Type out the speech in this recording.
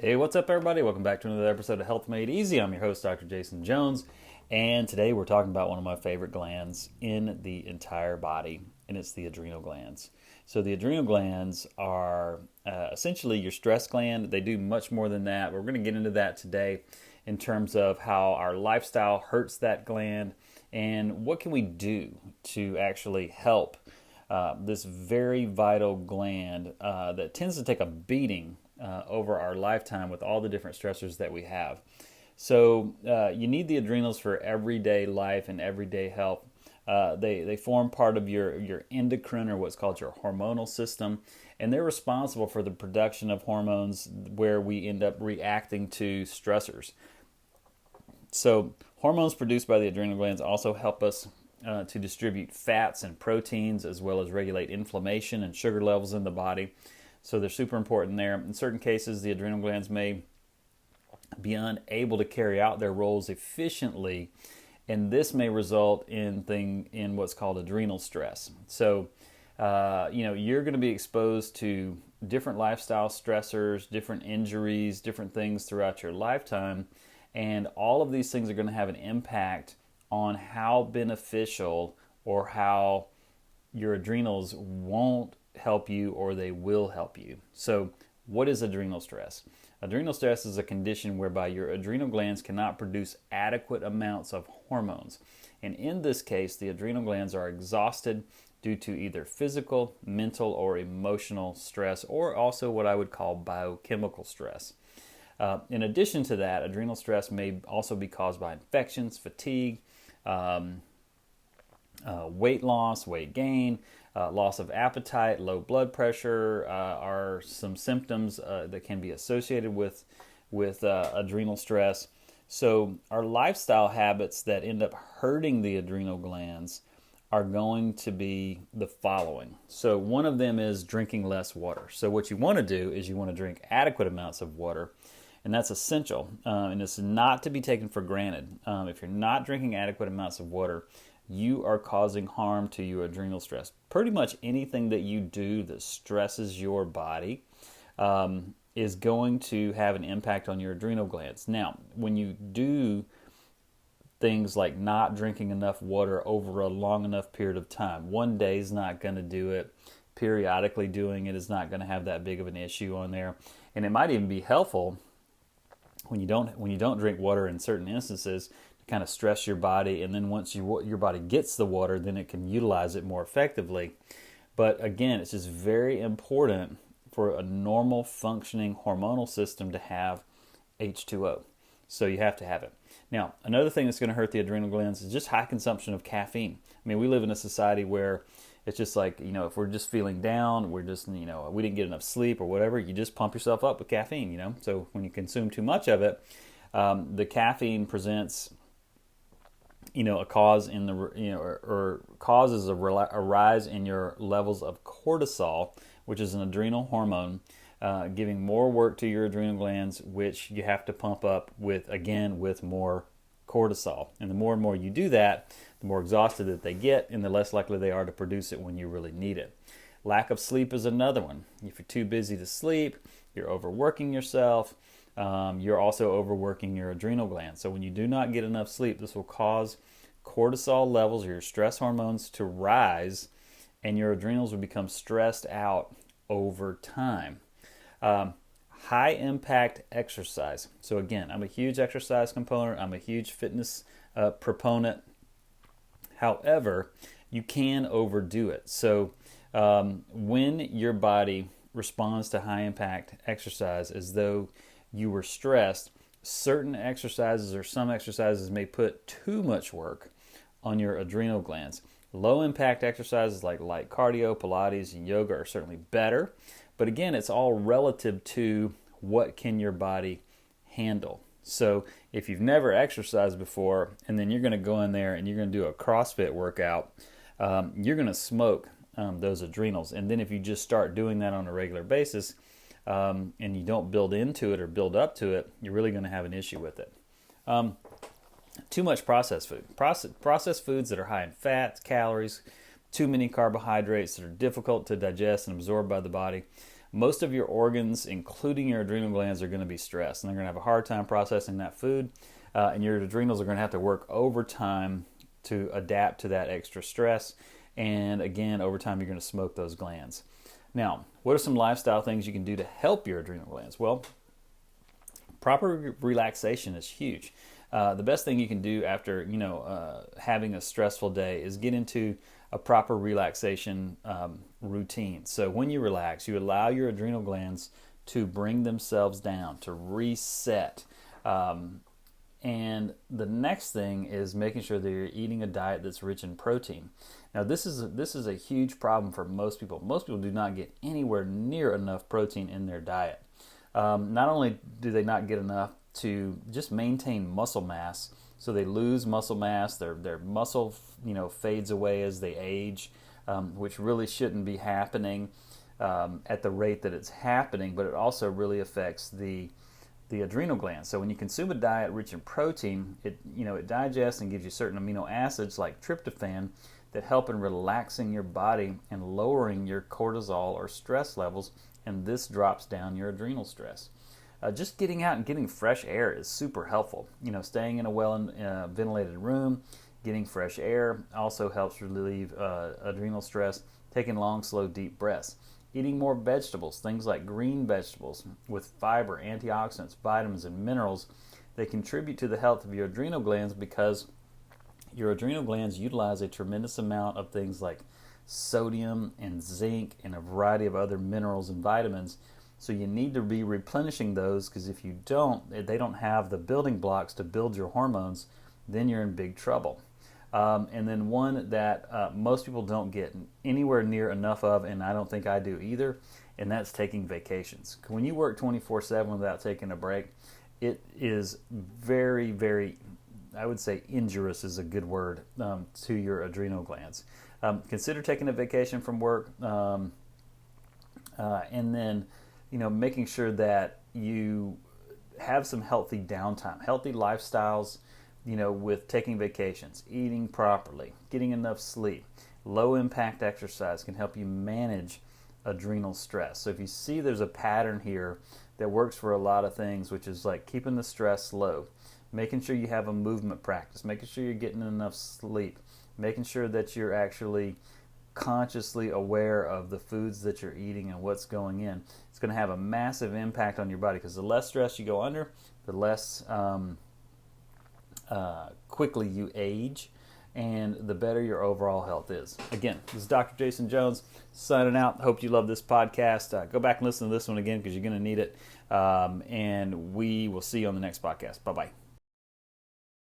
Hey, what's up, everybody? Welcome back to another episode of Health Made Easy. I'm your host, Dr. Jason Jones, and today we're talking about one of my favorite glands in the entire body, and it's the adrenal glands. So the adrenal glands are essentially your stress gland. They do much more than that. We're going to get into that today in terms of how our lifestyle hurts that gland and what can we do to actually help this very vital gland that tends to take a beating over our lifetime with all the different stressors that we have. So you need the adrenals for everyday life and everyday health. They form part of your endocrine, or what's called your hormonal system, and they're responsible for the production of hormones where we end up reacting to stressors. So hormones produced by the adrenal glands also help us to distribute fats and proteins, as well as regulate inflammation and sugar levels in the body. So they're super important there. In certain cases, the adrenal glands may be unable to carry out their roles efficiently, and this may result in what's called adrenal stress. So, you're going to be exposed to different lifestyle stressors, different injuries, different things throughout your lifetime, and all of these things are going to have an impact on how beneficial or how your adrenals won't help you or they will help you. So what is adrenal stress? Adrenal stress is a condition whereby your adrenal glands cannot produce adequate amounts of hormones. And in this case, the adrenal glands are exhausted due to either physical, mental, or emotional stress, or also what I would call biochemical stress. In addition to that, adrenal stress may also be caused by infections, fatigue, weight loss, weight gain, loss of appetite, low blood pressure are some symptoms that can be associated with adrenal stress. So our lifestyle habits that end up hurting the adrenal glands are going to be the following. So one of them is drinking less water. So what you want to do is you want to drink adequate amounts of water, and that's essential, and it's not to be taken for granted. If you're not drinking adequate amounts of water, you are causing harm to your adrenal stress. Pretty much anything that you do that stresses your body is going to have an impact on your adrenal glands. Now, when you do things like not drinking enough water over a long enough period of time, one day is not going to do it. Periodically doing it is not going to have that big of an issue on there. And it might even be helpful when you don't drink water in certain instances, kind of stress your body, and then once your body gets the water, then it can utilize it more effectively. But again, it's just very important for a normal functioning hormonal system to have H2O. So you have to have it. Now, another thing that's going to hurt the adrenal glands is just high consumption of caffeine. I mean, we live in a society where it's just like, if we're just feeling down, we're just, we didn't get enough sleep or whatever, you just pump yourself up with caffeine, So when you consume too much of it, the caffeine presents a cause in the, or causes a rise in your levels of cortisol, which is an adrenal hormone, giving more work to your adrenal glands, which you have to pump up with more cortisol. And the more and more you do that, the more exhausted that they get, and the less likely they are to produce it when you really need it. Lack of sleep is another one. If you're too busy to sleep, you're overworking yourself. You're also overworking your adrenal glands. So when you do not get enough sleep, this will cause cortisol levels, or your stress hormones, to rise, and your adrenals will become stressed out over time. High impact exercise. So again, I'm a huge exercise component. I'm a huge fitness proponent. However, you can overdo it. So when your body responds to high impact exercise as though you were stressed, certain exercises or some exercises may put too much work on your adrenal glands. Low impact exercises like light cardio, Pilates, and yoga are certainly better. But again, it's all relative to what can your body handle. So if you've never exercised before, and then you're going to go in there and you're going to do a CrossFit workout, you're going to smoke those adrenals. And then if you just start doing that on a regular basis, and you don't build into it or build up to it, you're really going to have an issue with it. Too much processed food. Processed foods that are high in fats, calories, too many carbohydrates that are difficult to digest and absorb by the body. most of your organs, including your adrenal glands, are going to be stressed, and they're going to have a hard time processing that food, and your adrenals are going to have to work overtime to adapt to that extra stress. And again, over time, you're going to smoke those glands. Now, what are some lifestyle things you can do to help your adrenal glands? Well, proper relaxation is huge. The best thing you can do after having a stressful day is get into a proper relaxation routine. So when you relax, you allow your adrenal glands to bring themselves down, to reset. And the next thing is making sure that you're eating a diet that's rich in protein. Now, this is a huge problem for most people. Most people do not get anywhere near enough protein in their diet. Not only do they not get enough to just maintain muscle mass, so they lose muscle mass, their muscle fades away as they age, which really shouldn't be happening at the rate that it's happening, but it also really affects the adrenal glands. So when you consume a diet rich in protein, it digests and gives you certain amino acids like tryptophan that help in relaxing your body and lowering your cortisol or stress levels, and this drops down your adrenal stress. Just getting out and getting fresh air is super helpful. Staying in a well-ventilated room, getting fresh air also helps relieve adrenal stress. Taking long, slow, deep breaths. Eating more vegetables, things like green vegetables with fiber, antioxidants, vitamins, and minerals. They contribute to the health of your adrenal glands because your adrenal glands utilize a tremendous amount of things like sodium and zinc and a variety of other minerals and vitamins. So you need to be replenishing those, because if you don't, they don't have the building blocks to build your hormones, then you're in big trouble. And then one that most people don't get anywhere near enough of, and I don't think I do either, and that's taking vacations. When you work 24/7 without taking a break, it is very, very, I would say injurious is a good word, to your adrenal glands. Consider taking a vacation from work, and then making sure that you have some healthy downtime, healthy lifestyles, with taking vacations, eating properly, getting enough sleep. Low impact exercise can help you manage adrenal stress. So if you see there's a pattern here that works for a lot of things, which is like keeping the stress low, making sure you have a movement practice, making sure you're getting enough sleep, making sure that you're actually consciously aware of the foods that you're eating and what's going in, it's going to have a massive impact on your body, because the less stress you go under, the less quickly you age, and the better your overall health is. Again, this is Dr. Jason Jones signing out. Hope you love this podcast. Go back and listen to this one again, because you're going to need it. And we will see you on the next podcast. Bye-bye.